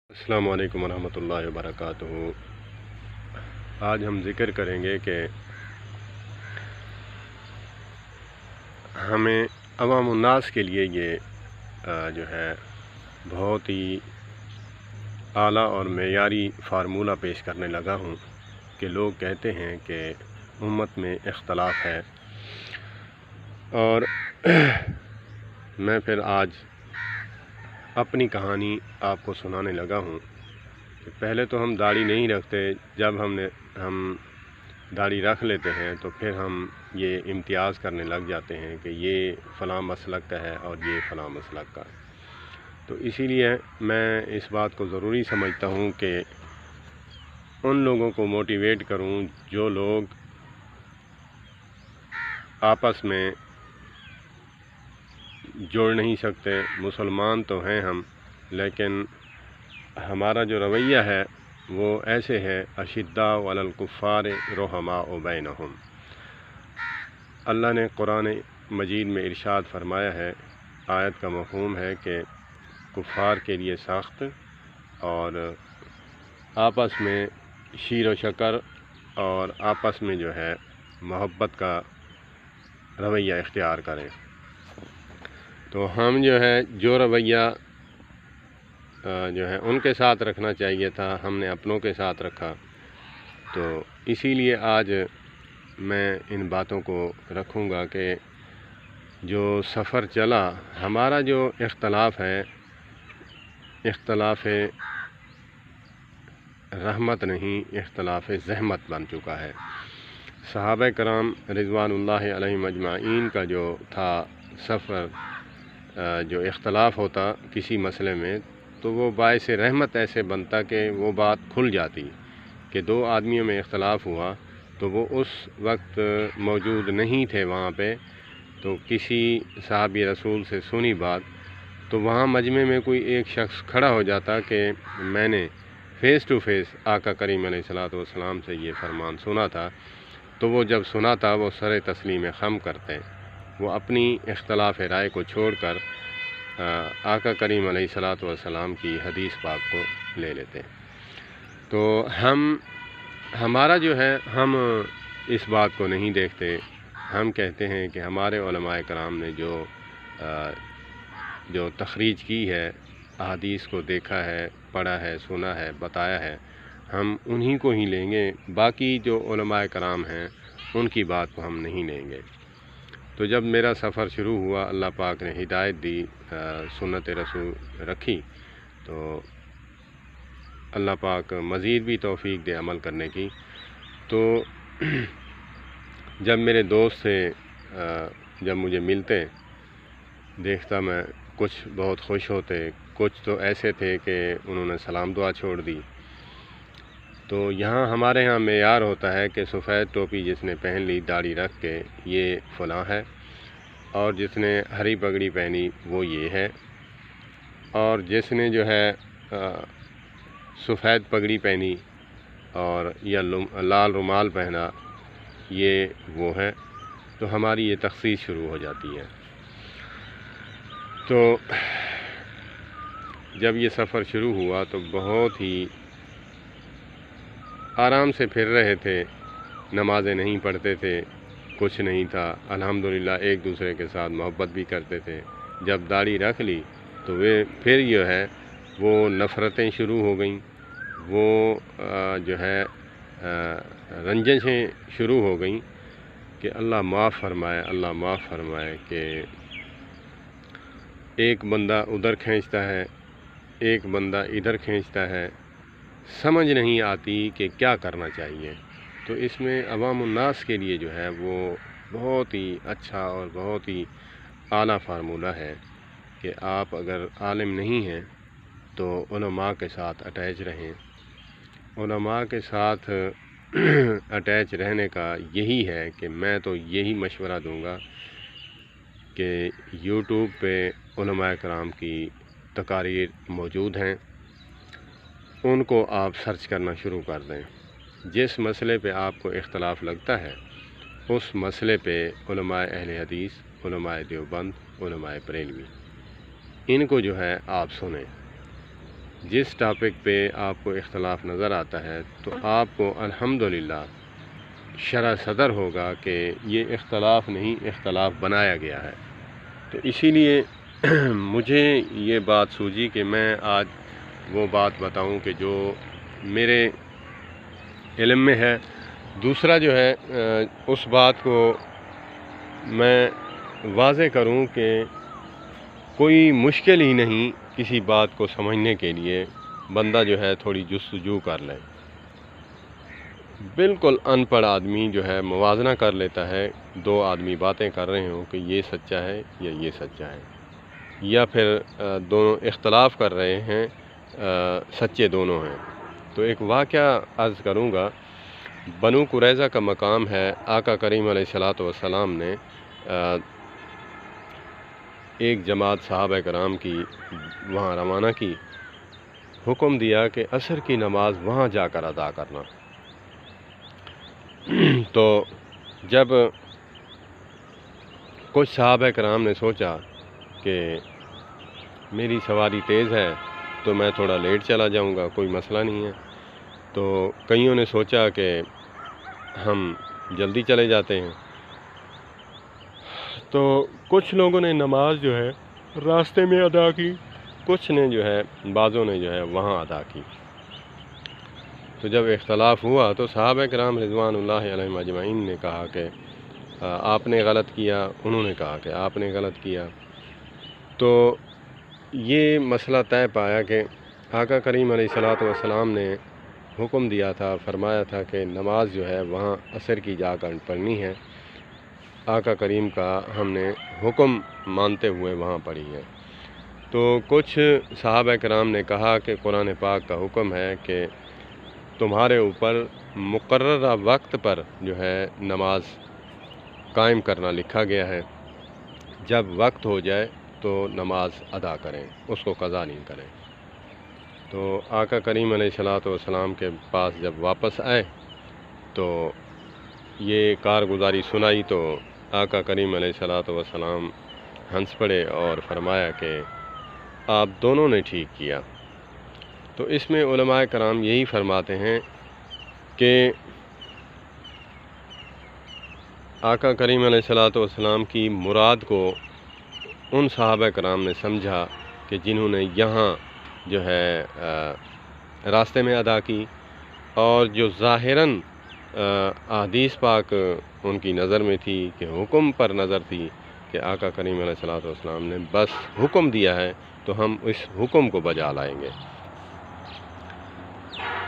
السلام علیکم ورحمۃ اللہ وبرکاتہ۔ آج ہم ذکر کریں گے کہ ہمیں عوام الناس کے لیے یہ جو ہے بہت ہی اعلیٰ اور معیاری فارمولہ پیش کرنے لگا ہوں کہ لوگ کہتے ہیں کہ امت میں اختلاف ہے، اور میں پھر آج اپنی کہانی آپ کو سنانے لگا ہوں کہ پہلے تو ہم داڑھی نہیں رکھتے، جب ہم داڑھی رکھ لیتے ہیں تو پھر ہم یہ امتیاز کرنے لگ جاتے ہیں کہ یہ فلاں مسلک کا ہے اور یہ فلاں مسلک کا۔ تو اسی لیے میں اس بات کو ضروری سمجھتا ہوں کہ ان لوگوں کو موٹیویٹ کروں جو لوگ آپس میں جوڑ نہیں سکتے۔ مسلمان تو ہیں ہم، لیکن ہمارا جو رویہ ہے وہ ایسے ہے، اشداء علی الکفار رحماء بینہم۔ اللہ نے قرآن مجید میں ارشاد فرمایا ہے، آیت کا مفہوم ہے کہ کفار کے لیے سخت اور آپس میں شیر و شکر اور آپس میں جو ہے محبت کا رویہ اختیار کریں۔ تو ہم جو رویہ جو ہے ان کے ساتھ رکھنا چاہیے تھا، ہم نے اپنوں کے ساتھ رکھا۔ تو اسی لیے آج میں ان باتوں کو رکھوں گا کہ جو سفر چلا، ہمارا جو اختلاف ہے، اختلاف رحمت نہیں، اختلاف زحمت بن چکا ہے۔ صحابہ کرام رضوان اللہ علیہم اجمعین کا جو تھا سفر، جو اختلاف ہوتا کسی مسئلے میں تو وہ باعث رحمت ایسے بنتا کہ وہ بات کھل جاتی کہ دو آدمیوں میں اختلاف ہوا تو وہ اس وقت موجود نہیں تھے وہاں پہ، تو کسی صحابی رسول سے سنی بات تو وہاں مجمع میں کوئی ایک شخص کھڑا ہو جاتا کہ میں نے فیس ٹو فیس آقا کریم علیہ الصلوۃ والسلام سے یہ فرمان سنا تھا، تو وہ جب سنا تھا وہ سر تسلیم خم کرتے، وہ اپنی اختلاف رائے کو چھوڑ کر آقا کریم علیہ الصلوۃ والسلام کی حدیث پاک کو لے لیتے۔ تو ہمارا جو ہے، ہم اس بات کو نہیں دیکھتے، ہم کہتے ہیں کہ ہمارے علماء کرام نے جو تخریج کی ہے، احادیث کو دیکھا ہے، پڑھا ہے، سنا ہے، بتایا ہے، ہم انہی کو ہی لیں گے، باقی جو علماء کرام ہیں ان کی بات کو ہم نہیں لیں گے۔ تو جب میرا سفر شروع ہوا، اللہ پاک نے ہدایت دی، سنت رسول رکھی، تو اللہ پاک مزید بھی توفیق دے عمل کرنے کی۔ تو جب میرے دوست سے جب مجھے ملتے، دیکھتا میں کچھ بہت خوش ہوتے، کچھ تو ایسے تھے کہ انہوں نے سلام دعا چھوڑ دی۔ تو ہمارے ہاں معیار ہوتا ہے کہ سفید ٹوپی جس نے پہن لی داڑھی رکھ کے یہ فلاں ہے، اور جس نے ہری پگڑی پہنی وہ یہ ہے، اور جس نے جو ہے سفید پگڑی پہنی اور یا لال رومال پہنا یہ وہ ہے۔ تو ہماری یہ تخصیص شروع ہو جاتی ہے۔ تو جب یہ سفر شروع ہوا تو بہت ہی آرام سے پھر رہے تھے، نمازیں نہیں پڑھتے تھے، کچھ نہیں تھا، الحمدللہ ایک دوسرے کے ساتھ محبت بھی کرتے تھے۔ جب داڑھی رکھ لی تو پھر جو ہے وہ نفرتیں شروع ہو گئیں، وہ جو ہے رنجشیں شروع ہو گئیں کہ اللہ معاف فرمائے، اللہ معاف فرمائے، کہ ایک بندہ ادھر کھینچتا ہے، ایک بندہ ادھر کھینچتا ہے، سمجھ نہیں آتی کہ کیا کرنا چاہیے۔ تو اس میں عوام الناس کے لیے جو ہے وہ بہت ہی اچھا اور بہت ہی اعلیٰ فارمولہ ہے کہ آپ اگر عالم نہیں ہیں تو علماء کے ساتھ اٹیچ رہیں۔ علماء کے ساتھ اٹیچ رہنے کا یہی ہے کہ میں تو یہی مشورہ دوں گا کہ یوٹیوب پہ علماء کرام کی تقاریر موجود ہیں، ان کو آپ سرچ کرنا شروع کر دیں۔ جس مسئلے پہ آپ کو اختلاف لگتا ہے اس مسئلے پہ علماء اہل حدیث، علماء دیوبند، علماء بریلوی، ان کو جو ہے آپ سنیں۔ جس ٹاپک پہ آپ کو اختلاف نظر آتا ہے تو آپ کو الحمدللہ شرح صدر ہوگا کہ یہ اختلاف نہیں، اختلاف بنایا گیا ہے۔ تو اسی لیے مجھے یہ بات سوجی کہ میں آج وہ بات بتاؤں کہ جو میرے علم میں ہے۔ دوسرا جو ہے اس بات کو میں واضح کروں کہ کوئی مشکل ہی نہیں کسی بات کو سمجھنے کے لیے، بندہ جو ہے تھوڑی جستجو کر لے۔ بالکل ان پڑھ آدمی جو ہے موازنہ کر لیتا ہے، دو آدمی باتیں کر رہے ہوں کہ یہ سچا ہے یا یہ سچا ہے، یا پھر دونوں اختلاف کر رہے ہیں، سچے دونوں ہیں۔ تو ایک واقعہ عرض کروں گا۔ بنو قریظہ کا مقام ہے، آقا کریم علیہ السلام نے ایک جماعت صحابہ کرام کی وہاں روانہ کی، حکم دیا کہ عصر کی نماز وہاں جا کر ادا کرنا۔ تو جب کچھ صحابہ کرام نے سوچا کہ میری سواری تیز ہے تو میں تھوڑا لیٹ چلا جاؤں گا، کوئی مسئلہ نہیں ہے، تو کئیوں نے سوچا کہ ہم جلدی چلے جاتے ہیں۔ تو کچھ لوگوں نے نماز جو ہے راستے میں ادا کی، کچھ نے جو ہے بعضوں نے جو ہے وہاں ادا کی۔ تو جب اختلاف ہوا تو صحابہ کرام رضوان اللہ علیہم اجمعین نے کہا کہ آپ نے غلط کیا، انہوں نے کہا کہ آپ نے غلط کیا۔ تو یہ مسئلہ طے پایا کہ آقا کریم علیہ السلام نے حکم دیا تھا، فرمایا تھا کہ نماز جو ہے وہاں عصر کی جا کر پڑھنی ہے۔ آقا کریم کا ہم نے حکم مانتے ہوئے وہاں پڑھی ہے۔ تو کچھ صحابہ کرام نے کہا کہ قرآن پاک کا حکم ہے کہ تمہارے اوپر مقررہ وقت پر جو ہے نماز قائم کرنا لکھا گیا ہے، جب وقت ہو جائے تو نماز ادا کریں، اس کو قضا نہیں کریں۔ تو آقا کریم علیہ السلام کے پاس جب واپس آئے تو یہ کارگزاری سنائی تو آقا کریم علیہ السلام ہنس پڑے اور فرمایا کہ آپ دونوں نے ٹھیک کیا۔ تو اس میں علماء کرام یہی فرماتے ہیں کہ آقا کریم علیہ السلام کی مراد کو ان صحابہ کرام نے سمجھا کہ جنہوں نے یہاں جو ہے راستے میں ادا کی، اور جو ظاہراً احادیث پاک ان کی نظر میں تھی کہ حکم پر نظر تھی کہ آقا کریم علیہ السلام نے بس حکم دیا ہے تو ہم اس حکم کو بجا لائیں گے۔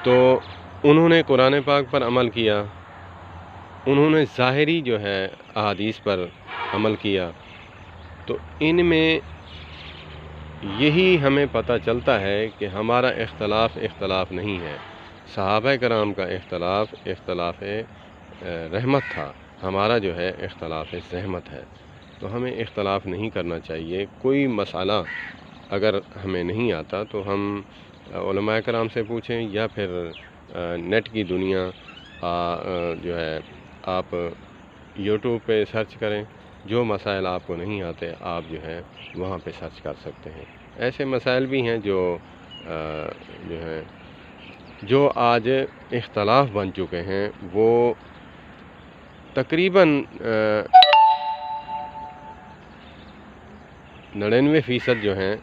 تو انہوں نے قرآن پاک پر عمل کیا، انہوں نے ظاہری جو ہے احادیث پر عمل کیا۔ تو ان میں یہی ہمیں پتہ چلتا ہے کہ ہمارا اختلاف نہیں ہے، صحابہ کرام کا اختلاف رحمت تھا، ہمارا جو ہے اختلاف زحمت ہے۔ تو ہمیں اختلاف نہیں کرنا چاہیے۔ کوئی مسئلہ اگر ہمیں نہیں آتا تو ہم علماء کرام سے پوچھیں، یا پھر نیٹ کی دنیا جو ہے آپ یوٹیوب پہ سرچ کریں، جو مسائل آپ کو نہیں آتے آپ جو ہے وہاں پہ سرچ کر سکتے ہیں۔ ایسے مسائل بھی ہیں جو آج اختلاف بن چکے ہیں، وہ تقریباً 99% جو ہیں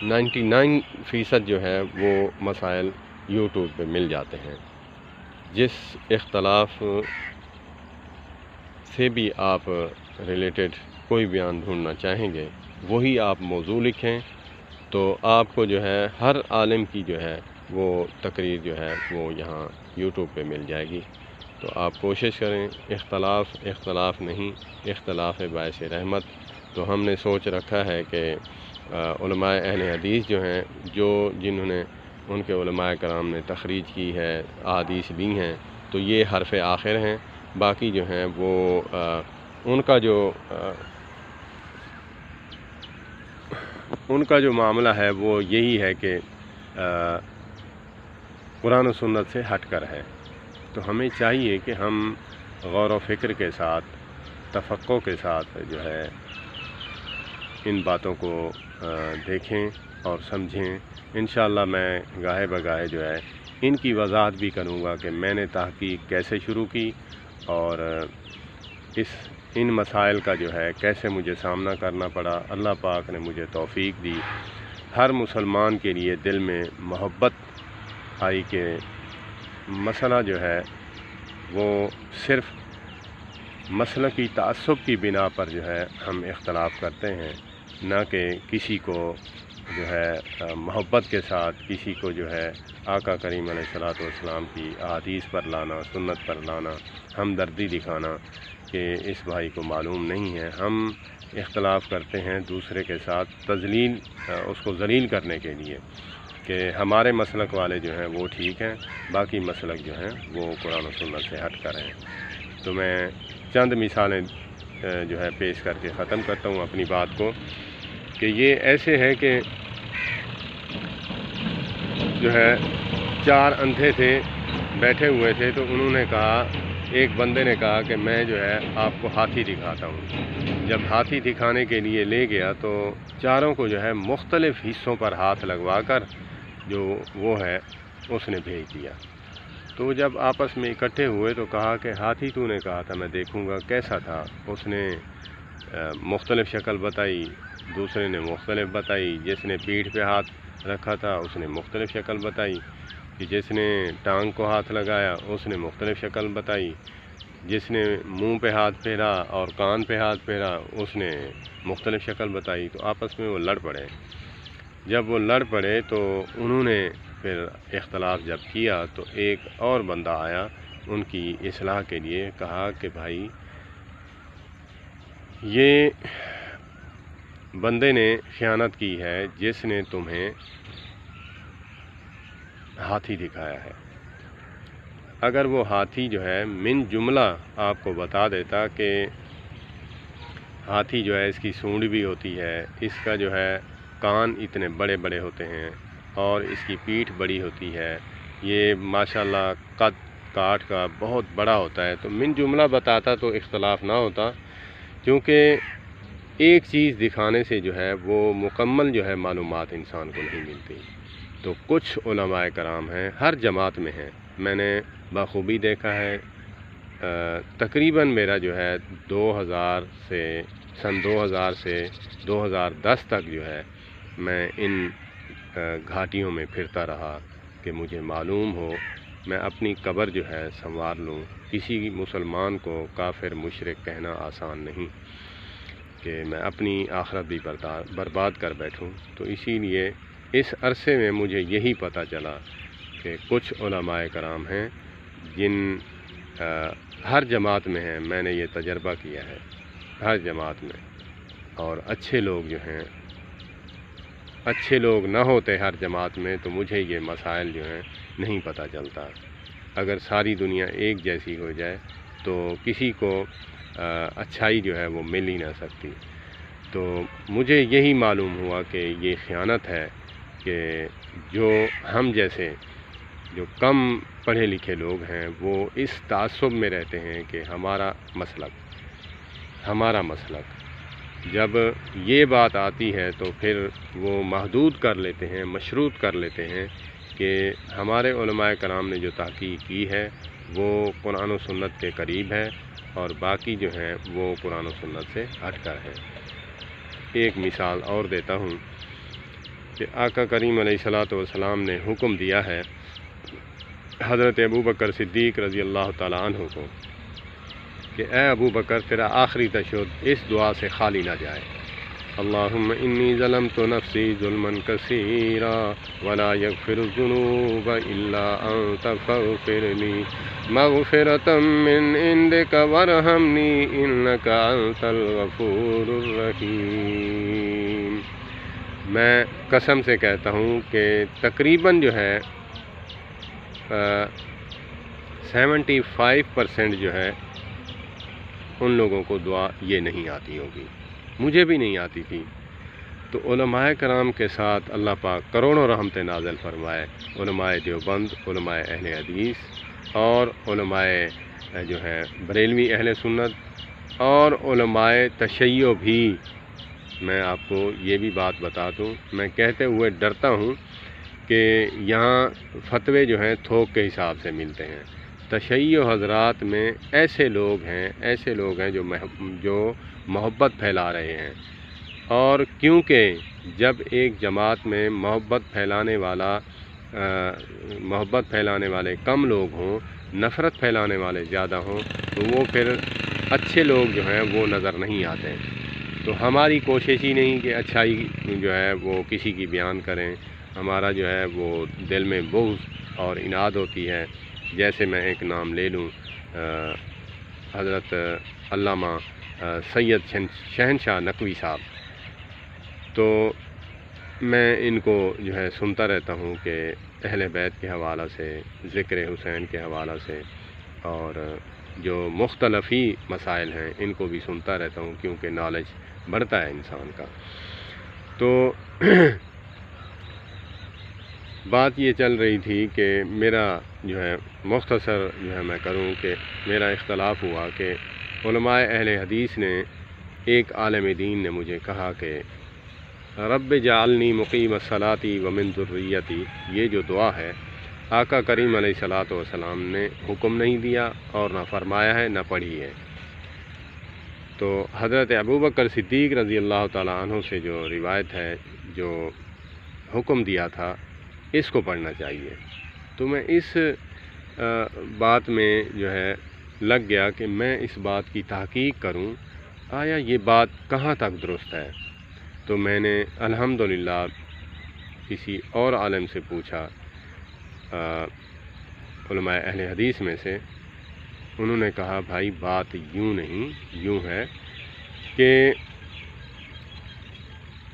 99% جو ہے وہ مسائل یوٹیوب پہ مل جاتے ہیں۔ جس اختلاف سے بھی آپ ریلیٹڈ کوئی بیان ڈھونڈنا چاہیں گے وہی آپ موضوع لکھیں تو آپ کو جو ہے ہر عالم کی جو ہے وہ تقریر جو ہے وہ یہاں یوٹیوب پہ مل جائے گی۔ تو آپ کوشش کریں، اختلاف نہیں، اختلاف باعث رحمت۔ تو ہم نے سوچ رکھا ہے کہ علماء اہل حدیث جو ہیں، جنہوں نے ان کے علماء کرام نے تخریج کی ہے، احادیث لی ہیں، تو یہ حرف آخر ہیں۔ باقی جو ہیں وہ ان کا جو معاملہ ہے وہ یہی ہے کہ قرآن و سنت سے ہٹ کر ہے۔ تو ہمیں چاہیے کہ ہم غور و فکر کے ساتھ، تفقع کے ساتھ جو ہے ان باتوں کو دیکھیں اور سمجھیں۔ انشاءاللہ میں گاہے بگاہے جو ہے ان کی وضاحت بھی کروں گا کہ میں نے تحقیق کیسے شروع کی اور ان مسائل کا جو ہے کیسے مجھے سامنا کرنا پڑا۔ اللہ پاک نے مجھے توفیق دی، ہر مسلمان کے لیے دل میں محبت آئی کہ مسئلہ جو ہے وہ صرف مسلکی تعصب کی بنا پر جو ہے ہم اختلاف کرتے ہیں، نہ کہ کسی کو جو ہے محبت کے ساتھ کسی کو جو ہے آقا کریم علیہ الصلوۃ والسلام کی احادیث پر لانا، سنت پر لانا، ہمدردی دکھانا کہ اس بھائی کو معلوم نہیں ہے۔ ہم اختلاف کرتے ہیں دوسرے کے ساتھ اس کو ذلیل کرنے کے لیے کہ ہمارے مسلک والے جو ہیں وہ ٹھیک ہیں، باقی مسلک جو ہیں وہ قرآن و سنت سے ہٹ کر ہیں۔ تو میں چند مثالیں جو ہے پیش کر کے ختم کرتا ہوں اپنی بات کو کہ یہ ایسے ہے کہ جو ہے 4 اندھے تھے، بیٹھے ہوئے تھے، تو انہوں نے کہا، ایک بندے نے کہا کہ میں جو ہے آپ کو ہاتھی دکھاتا ہوں۔ جب ہاتھی دکھانے کے لیے لے گیا تو چاروں کو جو ہے مختلف حصوں پر ہاتھ لگوا کر جو وہ ہے اس نے بھیج دیا۔ تو جب آپس میں اکٹھے ہوئے تو کہا کہ ہاتھی تو نے کہا تھا میں دیکھوں گا کیسا تھا۔ اس نے مختلف شکل بتائی، دوسرے نے مختلف بتائی، جس نے پیٹھ پہ ہاتھ رکھا تھا اس نے مختلف شکل بتائی، کہ جس نے ٹانگ کو ہاتھ لگایا اس نے مختلف شکل بتائی، جس نے منہ پہ ہاتھ پھیرا اور کان پہ ہاتھ پھیرا اس نے مختلف شکل بتائی۔ تو آپس میں وہ لڑ پڑے۔ جب وہ لڑ پڑے تو انہوں نے پھر اختلاف جب کیا تو ایک اور بندہ آیا ان کی اصلاح کے لیے، کہا کہ بھائی یہ بندے نے خیانت کی ہے جس نے تمہیں ہاتھی دکھایا ہے۔ اگر وہ ہاتھی جو ہے من جملہ آپ کو بتا دیتا کہ ہاتھی جو ہے اس کی سونڈ بھی ہوتی ہے، اس کا جو ہے کان اتنے بڑے بڑے ہوتے ہیں اور اس کی پیٹھ بڑی ہوتی ہے، یہ ماشاءاللہ قد کاٹ کا بہت بڑا ہوتا ہے، تو من جملہ بتاتا تو اختلاف نہ ہوتا، کیونکہ ایک چیز دکھانے سے جو ہے وہ مکمل جو ہے معلومات انسان کو نہیں ملتی۔ تو کچھ علماء کرام ہیں، ہر جماعت میں ہیں، میں نے بخوبی دیکھا ہے۔ تقریباً میرا جو ہے سن 2000 سے 2010 تک جو ہے میں ان گھاٹیوں میں پھرتا رہا کہ مجھے معلوم ہو، میں اپنی قبر جو ہے سنوار لوں۔ کسی مسلمان کو کافر مشرک کہنا آسان نہیں کہ میں اپنی آخرت بھی برباد کر بیٹھوں۔ تو اسی لیے اس عرصے میں مجھے یہی پتہ چلا کہ کچھ علماء کرام ہیں جن ہر جماعت میں ہیں، میں نے یہ تجربہ کیا ہے ہر جماعت میں، اور اچھے لوگ جو ہیں، اچھے لوگ نہ ہوتے ہر جماعت میں تو مجھے یہ مسائل جو ہیں نہیں پتہ چلتا۔ اگر ساری دنیا ایک جیسی ہو جائے تو کسی کو اچھائی جو ہے وہ مل ہی نہ سکتی۔ تو مجھے یہی معلوم ہوا کہ یہ خیانت ہے کہ جو ہم جیسے جو کم پڑھے لکھے لوگ ہیں وہ اس تعصب میں رہتے ہیں کہ ہمارا مسلک جب یہ بات آتی ہے تو پھر وہ محدود کر لیتے ہیں، مشروط کر لیتے ہیں کہ ہمارے علماء کرام نے جو تحقیق کی ہے وہ قرآن و سنت کے قریب ہے اور باقی جو ہیں وہ قرآن و سنت سے ہٹ کر ہے۔ ایک مثال اور دیتا ہوں کہ آقا کریم علیہ الصلوۃ والسلام نے حکم دیا ہے حضرت ابوبکر صدیق رضی اللہ تعالیٰ عنہ کو کہ اے ابوبکر تیرا آخری تشہد اس دعا سے خالی نہ جائے، اللہم انی ظلمت نفسی ظلما کثیرا ولا یغفر الذنوب الا انت فاغفر لی مغفرۃ من عندک وارحمنی انک انت الغفور الرحیم۔ میں قسم سے کہتا ہوں کہ تقریباً جو ہے 75% جو ہے ان لوگوں کو دعا یہ نہیں آتی ہوگی، مجھے بھی نہیں آتی تھی۔ تو علماء کرام کے ساتھ اللہ پاک کروڑوں رحمت نازل فرمائے، علماء دیوبند، علماء اہل حدیث اور علماء جو ہیں بریلوی اہل سنت اور علماء تشیع بھی میں آپ کو یہ بھی بات بتا دوں، میں کہتے ہوئے ڈرتا ہوں کہ یہاں فتوے جو ہیں تھوک کے حساب سے ملتے ہیں۔ تشیع حضرات میں ایسے لوگ ہیں جو محبت پھیلا رہے ہیں، اور کیونکہ جب ایک جماعت میں محبت پھیلانے والے کم لوگ ہوں، نفرت پھیلانے والے زیادہ ہوں، تو وہ پھر اچھے لوگ جو ہیں وہ نظر نہیں آتے۔ تو ہماری کوشش ہی نہیں کہ اچھائی جو ہے وہ کسی کی بیان کریں، ہمارا جو ہے وہ دل میں بغض اور اناد ہوتی ہے۔ جیسے میں ایک نام لے لوں، حضرت علامہ سید شہنشاہ نقوی صاحب، تو میں ان کو جو ہے سنتا رہتا ہوں کہ اہل بیت کے حوالہ سے، ذکر حسین کے حوالہ سے، اور جو مختلفی مسائل ہیں ان کو بھی سنتا رہتا ہوں، کیونکہ نالج بڑھتا ہے انسان کا۔ تو بات یہ چل رہی تھی کہ میرا جو ہے مختصر جو ہے میں کروں کہ میرا اختلاف ہوا کہ علماء اہل حدیث نے، ایک عالم دین نے مجھے کہا کہ رب جعلنی مقیم الصلاۃ ومن ذریتی، یہ جو دعا ہے آقا کریم علیہ الصلاۃ والسلام نے حکم نہیں دیا اور نہ فرمایا ہے، نہ پڑھی ہے۔ تو حضرت ابوبکر صدیق رضی اللہ تعالیٰ عنہ سے جو روایت ہے، جو حکم دیا تھا، اس کو پڑھنا چاہیے۔ تو میں اس بات میں جو ہے لگ گیا کہ میں اس بات کی تحقیق کروں، آیا یہ بات کہاں تک درست ہے۔ تو میں نے الحمدللہ کسی اور عالم سے پوچھا، علماء اہل حدیث میں سے، انہوں نے کہا بھائی بات یوں نہیں، یوں ہے کہ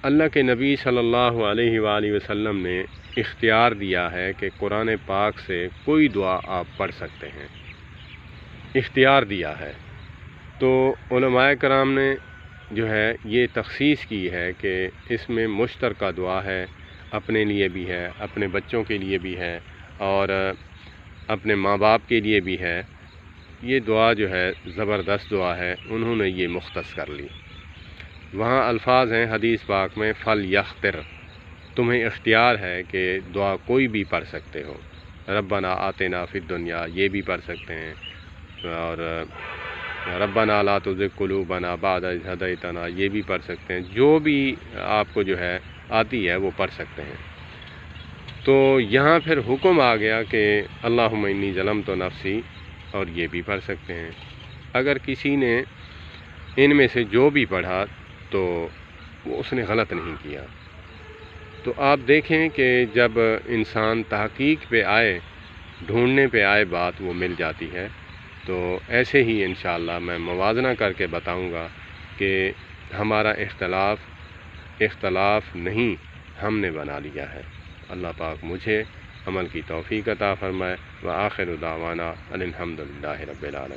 اللہ کے نبی صلی اللہ علیہ وآلہ وسلم نے اختیار دیا ہے کہ قرآن پاک سے کوئی دعا آپ پڑھ سکتے ہیں، اختیار دیا ہے۔ تو علماء کرام نے جو ہے یہ تخصیص کی ہے کہ اس میں مشترکہ دعا ہے، اپنے لیے بھی ہے، اپنے بچوں کے لیے بھی ہے، اور اپنے ماں باپ کے لیے بھی ہے۔ یہ دعا جو ہے زبردست دعا ہے، انہوں نے یہ مختص کر لی۔ وہاں الفاظ ہیں حدیث پاک میں فَلْيَخْتِرْ، تمہیں اختیار ہے کہ دعا کوئی بھی پڑھ سکتے ہو، ربنا آتنا فی الدنیا یہ بھی پڑھ سکتے ہیں، اور ربنا لا تزغ قلوبنا بعد اذ ہدیتنا یہ بھی پڑھ سکتے ہیں، جو بھی آپ کو جو ہے آتی ہے وہ پڑھ سکتے ہیں۔ تو یہاں پھر حکم آ گیا کہ اللہم انی ظلمت نفسی، اور یہ بھی پڑھ سکتے ہیں۔ اگر کسی نے ان میں سے جو بھی پڑھا تو اس نے غلط نہیں کیا۔ تو آپ دیکھیں کہ جب انسان تحقیق پہ آئے، ڈھونڈنے پہ آئے، بات وہ مل جاتی ہے۔ تو ایسے ہی انشاءاللہ میں موازنہ کر کے بتاؤں گا کہ ہمارا اختلاف نہیں، ہم نے بنا لیا ہے۔ اللہ پاک مجھے عمل کی توفیق عطا فرمائے۔ وآخر دعوانا ان الحمد للہ رب العالمین۔